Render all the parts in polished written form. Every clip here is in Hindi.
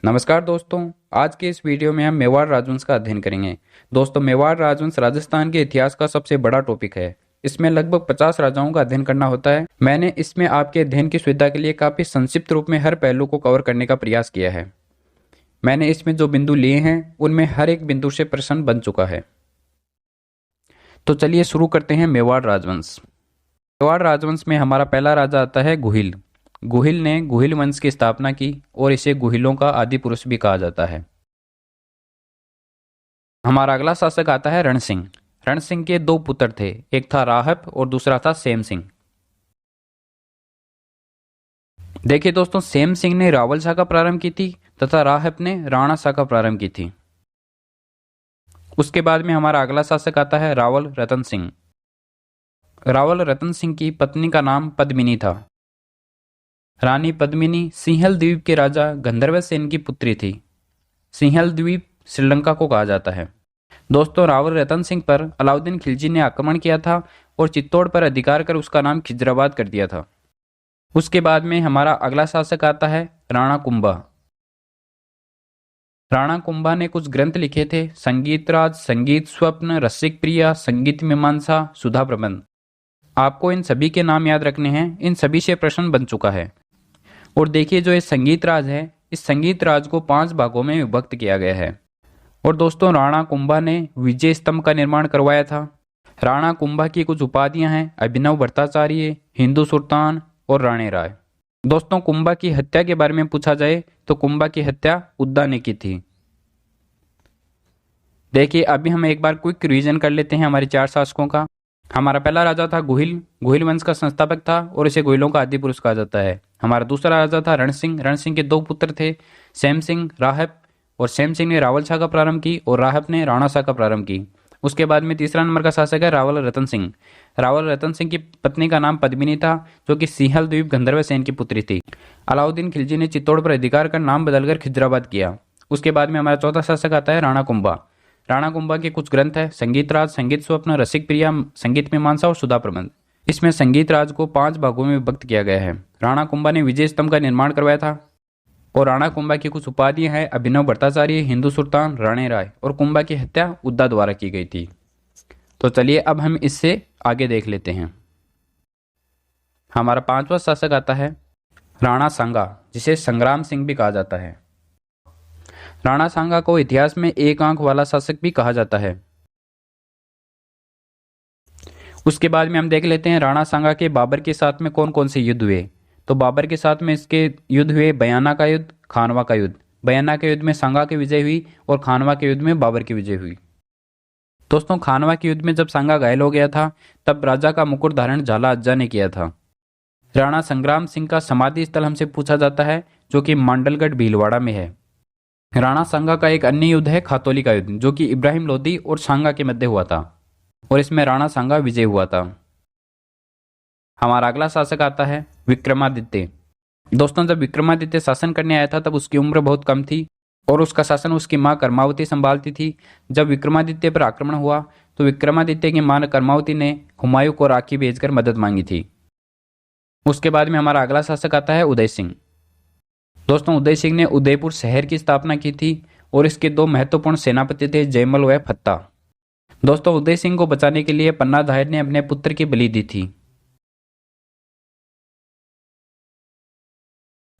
नमस्कार दोस्तों। आज के इस वीडियो में हम मेवाड़ राजवंश का अध्ययन करेंगे। दोस्तों, मेवाड़ राजवंश राजस्थान के इतिहास का सबसे बड़ा टॉपिक है। इसमें लगभग 50 राजाओं का अध्ययन करना होता है। मैंने इसमें आपके अध्ययन की सुविधा के लिए काफी संक्षिप्त रूप में हर पहलू को कवर करने का प्रयास किया है। मैंने इसमें जो बिंदु लिए हैं उनमें हर एक बिंदु से प्रश्न बन चुका है। तो चलिए शुरू करते हैं मेवाड़ राजवंश। मेवाड़ राजवंश में हमारा पहला राजा आता है गुहिल। गुहिल ने गुहिल वंश की स्थापना की और इसे गुहिलों का आदि पुरुष भी कहा जाता है। हमारा अगला शासक आता है रण सिंह। रण सिंह के दो पुत्र थे, एक था राहब और दूसरा था सेम सिंह। देखिए दोस्तों, सेम सिंह ने रावल शाखा प्रारंभ की थी तथा राहब ने राणा शाखा प्रारंभ की थी। उसके बाद में हमारा अगला शासक आता है रावल रतन सिंह। रावल रतन सिंह की पत्नी का नाम पद्मिनी था। रानी पद्मिनी सिंहल द्वीप के राजा गंधर्व सेन की पुत्री थी। सिंहल द्वीप श्रीलंका को कहा जाता है। दोस्तों, रावल रतन सिंह पर अलाउद्दीन खिलजी ने आक्रमण किया था और चित्तौड़ पर अधिकार कर उसका नाम खिजराबाद कर दिया था। उसके बाद में हमारा अगला शासक आता है राणा कुंभा। राणा कुंभा ने कुछ ग्रंथ लिखे थे, संगीत राज, संगीत स्वप्न, रसिक प्रिया, संगीत मीमांसा, सुधा प्रबंध। आपको इन सभी के नाम याद रखने हैं। इन सभी से प्रश्न बन चुका है। और देखिए, जो ये संगीत राज है, इस संगीत राज को 5 भागों में विभक्त किया गया है। और दोस्तों, राणा कुंभा ने विजय स्तंभ का निर्माण करवाया था। राणा कुंभा की कुछ उपाधियां हैं अभिनव भट्टाचार्य, हिंदू सुल्तान और राणे राय। दोस्तों, कुंभा की हत्या के बारे में पूछा जाए तो कुंभा की हत्या उद्दा ने की थी। देखिए, अभी हम एक बार क्विक रिवीजन कर लेते हैं हमारे 4 शासकों का। हमारा पहला राजा था गुहिल। गुहिल वंश का संस्थापक था और इसे गुहिलों का आदि पुरुष कहा जाता है। हमारा दूसरा राजा था रण सिंह। रण सिंह के 2 पुत्र थे, सेम सिंह, राहब। और सेम सिंह ने रावल शाखा प्रारंभ की और राहब ने राणा शाखा प्रारंभ की। उसके बाद में तीसरा नंबर का शासक है रावल रतन सिंह। रावल रतन सिंह की पत्नी का नाम पद्मिनी था, जो कि सिंहल द्वीप गंधर्व सेन की पुत्री थी। अलाउद्दीन खिलजी ने चित्तौड़ पर अधिकार कर नाम बदलकर खिजराबाद किया। उसके बाद में हमारा चौथा शासक आता है राणा कुंभा। राणा कुंभा के कुछ ग्रंथ है, संगीत राज, संगीत स्वप्न, रसिक प्रिया, संगीत मीमांसा और सुधा प्रबंध। इसमें संगीत राज को 5 भागों में विभक्त किया गया है। राणा कुंभा ने विजय स्तंभ का निर्माण करवाया था। और राणा कुंभा की कुछ उपाधियां हैं अभिनव भट्टाचार्य, हिंदू सुल्तान, राणे राय। और कुंभा की हत्या उद्दा द्वारा की गई थी। तो चलिए अब हम इससे आगे देख लेते हैं। हमारा 5वां शासक आता है राणा सांगा, जिसे संग्राम सिंह भी कहा जाता है। राणा सांगा को इतिहास में 1 आंख वाला शासक भी कहा जाता है। उसके बाद में हम देख लेते हैं राणा सांगा के बाबर के साथ में कौन कौन से युद्ध हुए। तो बाबर के साथ में इसके युद्ध हुए बयाना का युद्ध, खानवा का युद्ध। बयाना के युद्ध में सांगा की विजय हुई और खानवा के युद्ध में बाबर की विजय हुई। दोस्तों, खानवा के युद्ध में जब सांगा घायल हो गया था, तब राजा का मुकुट धारण झाला अज्जा ने किया था। राणा संग्राम सिंह का समाधि स्थल हमसे पूछा जाता है, जो कि मांडलगढ़ भीलवाड़ा में है। राणा सांगा का एक अन्य युद्ध है खातौली का युद्ध, जो कि इब्राहिम लोदी और सांगा के मध्य हुआ था और इसमें राणा सांगा विजय हुआ था। हमारा अगला शासक आता है विक्रमादित्य। दोस्तों, जब विक्रमादित्य शासन करने आया था तब उसकी उम्र बहुत कम थी और उसका शासन उसकी मां कर्मावती संभालती थी। जब विक्रमादित्य पर आक्रमण हुआ तो विक्रमादित्य की मां कर्मावती ने हुमायूं को राखी भेजकर मदद मांगी थी। उसके बाद में हमारा अगला शासक आता है उदय सिंह। दोस्तों, उदय सिंह ने उदयपुर शहर की स्थापना की थी और इसके 2 महत्वपूर्ण सेनापति थे, जयमल व फत्ता। दोस्तों, उदय सिंह को बचाने के लिए पन्ना धायर ने अपने पुत्र की बलि दी थी।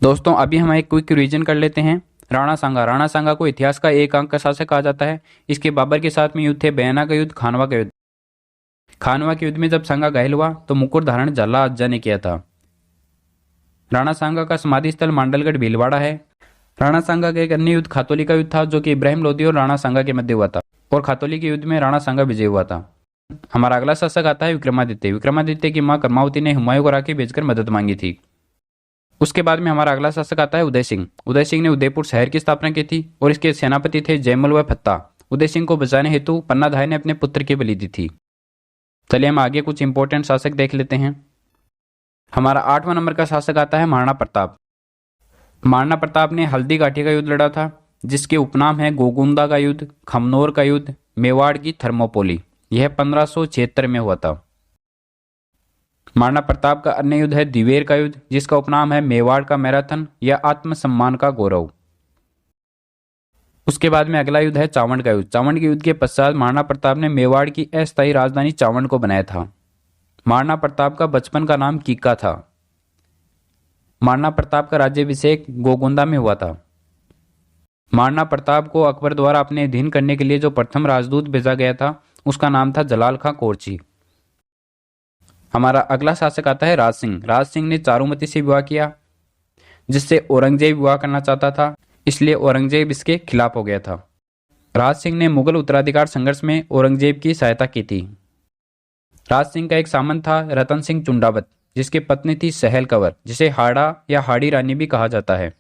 दोस्तों, अभी हम एक क्विक रिवीजन कर लेते हैं। राणा सांगा। राणा सांगा को इतिहास का 1 अंक का शासक कहा जाता है। इसके बाबर के साथ में युद्ध थे बयाना का युद्ध, खानवा का युद्ध। खानवा के युद्ध में जब सांगा घायल हुआ तो मुकुट धारण झाला अज्जा ने किया था। राणा सांगा का समाधि स्थल मांडलगढ़ भीलवाड़ा है। राणा सांगा का एक अन्य युद्ध खातौली का युद्ध था, जो कि इब्राहिम लोदी और राणा सांगा के मध्य हुआ था और खातौली के युद्ध में राणा सांगा विजय हुआ था। हमारा अगला शासक आता है विक्रमादित्य। विक्रमादित्य की मां कर्मावती ने हुमायूं को राखी भेजकर मदद मांगी थी। उसके बाद में हमारा अगला शासक आता है उदय सिंह। उदय सिंह ने उदयपुर शहर की स्थापना की थी और इसके सेनापति थे जयमल व फत्ता। उदय सिंह को बचाने हेतु पन्ना धाय ने अपने पुत्र की बलि दी थी। चलिए हम आगे कुछ इंपॉर्टेंट शासक देख लेते हैं। हमारा 8वां नंबर का शासक आता है महाराणा प्रताप। महाराणा प्रताप ने हल्दी घाटी का युद्ध लड़ा था, जिसके उपनाम है गोगुंदा का युद्ध, खमनोर का युद्ध, मेवाड़ की थर्मोपोली। यह 1576 में हुआ था। महाराणा प्रताप का अन्य युद्ध है दिवेर का युद्ध, जिसका उपनाम है मेवाड़ का मैराथन या आत्मसम्मान का गौरव। उसके बाद में अगला युद्ध है चावंड का युद्ध। चावंड के युद्ध के पश्चात महाराणा प्रताप ने मेवाड़ की अस्थायी राजधानी चावंड को बनाया था। महाराणा प्रताप का बचपन का नाम कीका था। महाराणा प्रताप का राज्याभिषेक गोगोंदा में हुआ था। महाराणा प्रताप को अकबर द्वारा अपने अधीन करने के लिए जो प्रथम राजदूत भेजा गया था उसका नाम था जलाल खां कोरची। हमारा अगला शासक आता है राज सिंह। राज सिंह ने चारुमती से विवाह किया, जिससे औरंगजेब विवाह करना चाहता था, इसलिए औरंगजेब इसके खिलाफ हो गया था। राज सिंह ने मुगल उत्तराधिकार संघर्ष में औरंगजेब की सहायता की थी। राज सिंह का एक सामंत था रतन सिंह चुंडावत, जिसकी पत्नी थी सहल कंवर, जिसे हाड़ा या हाड़ी रानी भी कहा जाता है,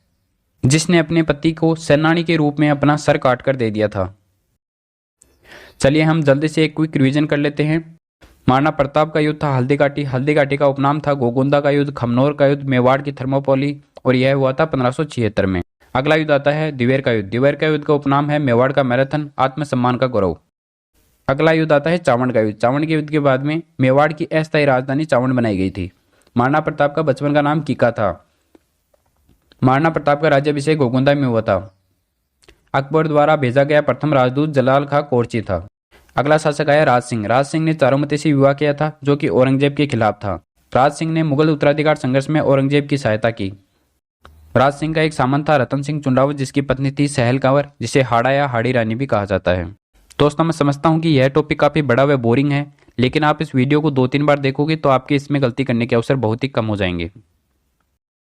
जिसने अपने पति को सेनानी के रूप में अपना सर काट कर दे दिया था। चलिए हम जल्दी से एक क्विक रिवीजन कर लेते हैं। महाराणा प्रताप का युद्ध था हल्दी घाटी। हल्दी घाटी का उपनाम था गोगोंदा का युद्ध। खमनोर का युद्ध मेवाड़ की थर्मोपोली, और यह हुआ था 1576 में। अगला युद्ध आता है दिवेर का युद्ध। दिवेर का युद्ध का उपनाम है मेवाड़ का मैराथन, आत्मसम्मान का गौरव। अगला युद्ध आता है चावंड का युद्ध। चावंड के युद्ध के बाद में मेवाड़ की अस्थायी राजधानी चावंड बनाई गई थी। महाराणा प्रताप का बचपन का नाम कीका था। महाराणा प्रताप का राज्याभिषेक गोगोंदा में हुआ था। अकबर द्वारा भेजा गया प्रथम राजदूत जलाल खां कोरची था। अगला शासक आया राज सिंह। राज सिंह ने चारुमती से विवाह किया था, जो कि औरंगजेब के खिलाफ था। राज सिंह ने मुगल उत्तराधिकार संघर्ष में औरंगजेब की सहायता की। राज सिंह का एक सामंत था रतन सिंह चुंडावत, जिसकी पत्नी थी सहल कंवर, जिसे हाड़ा या हाड़ी रानी भी कहा जाता है। दोस्तों, मैं समझता हूँ कि यह टॉपिक काफी बड़ा व बोरिंग है, लेकिन आप इस वीडियो को 2-3 बार देखोगे तो आपके इसमें गलती करने के अवसर बहुत ही कम हो जाएंगे।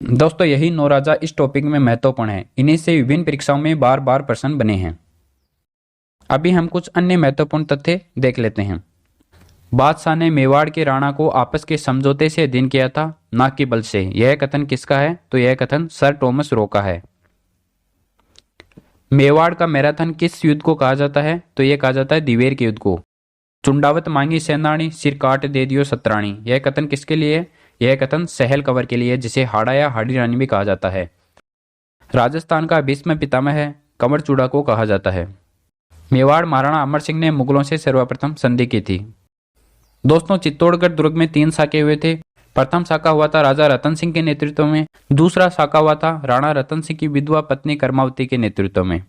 दोस्तों, यही 9 राजा इस टॉपिक में महत्वपूर्ण है। इन्हीं से विभिन्न परीक्षाओं में बार बार प्रश्न बने हैं। अभी हम कुछ अन्य महत्वपूर्ण तथ्य देख लेते हैं। बादशाह ने मेवाड़ के राणा को आपस के समझौते से अधीन किया था, ना कि बल से। यह कथन किसका है? तो यह कथन सर टॉमस रो का है। मेवाड़ का मैराथन किस युद्ध को कहा जाता है? तो यह कहा जाता है दिवेर के युद्ध को। चुंडावत मांगी सेनानी, सिर काट दे दियो सतरानी। यह कथन किसके लिए? यह कथन सहल कंवर के लिए, जिसे हाड़ा या हाड़ी रानी भी कहा जाता है। राजस्थान का भीष्म पितामह है, कंवर चूड़ा को कहा जाता है। मेवाड़ महाराणा अमर सिंह ने मुगलों से सर्वप्रथम संधि की थी। दोस्तों, चित्तौड़गढ़ दुर्ग में 3 साके हुए थे। प्रथम साका हुआ था राजा रतन सिंह के नेतृत्व में। दूसरा साका हुआ था राणा रतन सिंह की विधवा पत्नी कर्मावती के नेतृत्व में।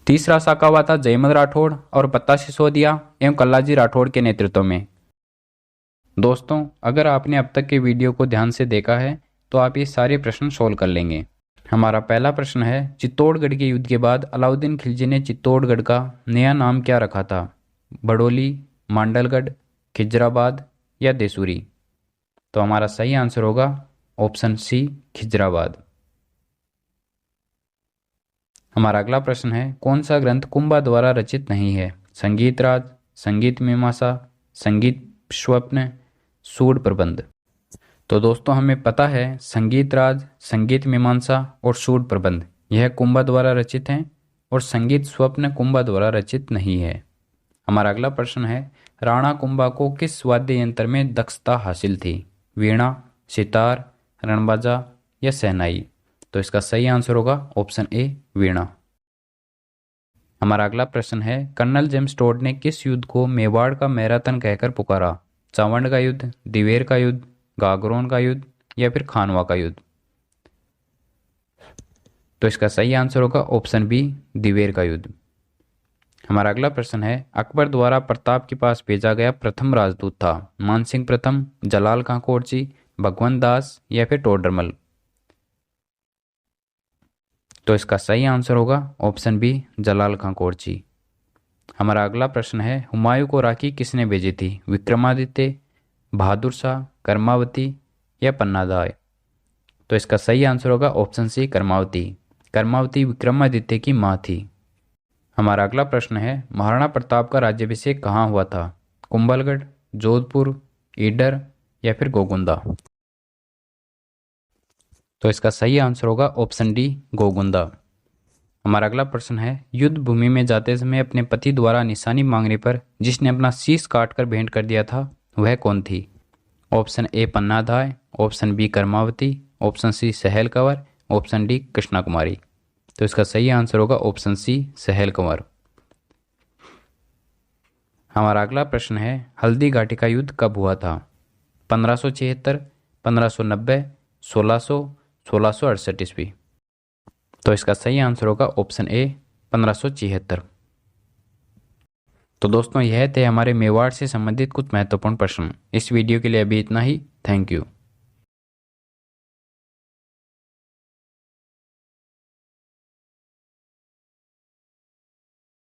तीसरा साका हुआ था जयमल राठौड़ और बत्ता सिसोदिया एवं कल्लाजी राठौड़ के नेतृत्व में। दोस्तों, अगर आपने अब तक के वीडियो को ध्यान से देखा है तो आप ये सारे प्रश्न सोल्व कर लेंगे। हमारा पहला प्रश्न है, चित्तौड़गढ़ के युद्ध के बाद अलाउद्दीन खिलजी ने चित्तौड़गढ़ का नया नाम क्या रखा था? बड़ोली, मांडलगढ़, खिजराबाद या देसूरी? तो हमारा सही आंसर होगा ऑप्शन सी, खिजराबाद। हमारा अगला प्रश्न है, कौन सा ग्रंथ कुंभा द्वारा रचित नहीं है? संगीत राज, संगीत मीमांसा, संगीत स्वप्न, सूड प्रबंध? तो दोस्तों, हमें पता है संगीत राज, संगीत मीमांसा और सूड प्रबंध यह कुंभा द्वारा रचित हैं, और संगीत स्वप्न कुंभा द्वारा रचित नहीं है। हमारा अगला प्रश्न है, राणा कुंभा को किस वाद्य यंत्र में दक्षता हासिल थी? वीणा, सितार, रणबाजा या शहनाई? तो इसका सही आंसर होगा ऑप्शन ए, वीणा। हमारा अगला प्रश्न है, कर्नल जेम्स टोड ने किस युद्ध को मेवाड़ का मैराथन कहकर पुकारा? चावंड का युद्ध, दिवेर का युद्ध, गागरोन का युद्ध या फिर खानवा का युद्ध? तो इसका सही आंसर होगा ऑप्शन बी, दिवेर का युद्ध। हमारा अगला प्रश्न है, अकबर द्वारा प्रताप के पास भेजा गया प्रथम राजदूत था? मानसिंह प्रथम, जलाल खां कोरची, भगवंत दास या फिर टोडरमल? तो इसका सही आंसर होगा ऑप्शन बी, जलाल खां कोरची। हमारा अगला प्रश्न है, हुमायूं को राखी किसने भेजी थी? विक्रमादित्य, बहादुर शाह, कर्मावती या पन्नादाय? तो इसका सही आंसर होगा ऑप्शन सी, कर्मावती। कर्मावती विक्रमादित्य की मां थी। हमारा अगला प्रश्न है, महाराणा प्रताप का राज्याभिषेक कहाँ हुआ था? कुंभलगढ़, जोधपुर, ईडर या फिर गोगुंदा? तो इसका सही आंसर होगा ऑप्शन डी, गोगुंदा। हमारा अगला प्रश्न है, युद्ध भूमि में जाते समय अपने पति द्वारा निशानी मांगने पर जिसने अपना शीश काट कर भेंट कर दिया था वह कौन थी? Option A, Pannadhay, option B, Karmavati, option C, Sahal Kanwar, option D, Krishna Kumari? तो इसका सही आंसर होगा ऑप्शन सी, सहल कंवर। हमारा अगला प्रश्न है, हल्दी घाटी का युद्ध कब हुआ था? 1576, 1590, 1600, 1668 ईस्वी? तो इसका सही आंसर होगा ऑप्शन ए, 1576। तो दोस्तों यह थे हमारे मेवाड़ से संबंधित कुछ महत्वपूर्ण प्रश्न। इस वीडियो के लिए अभी इतना ही। Thank you.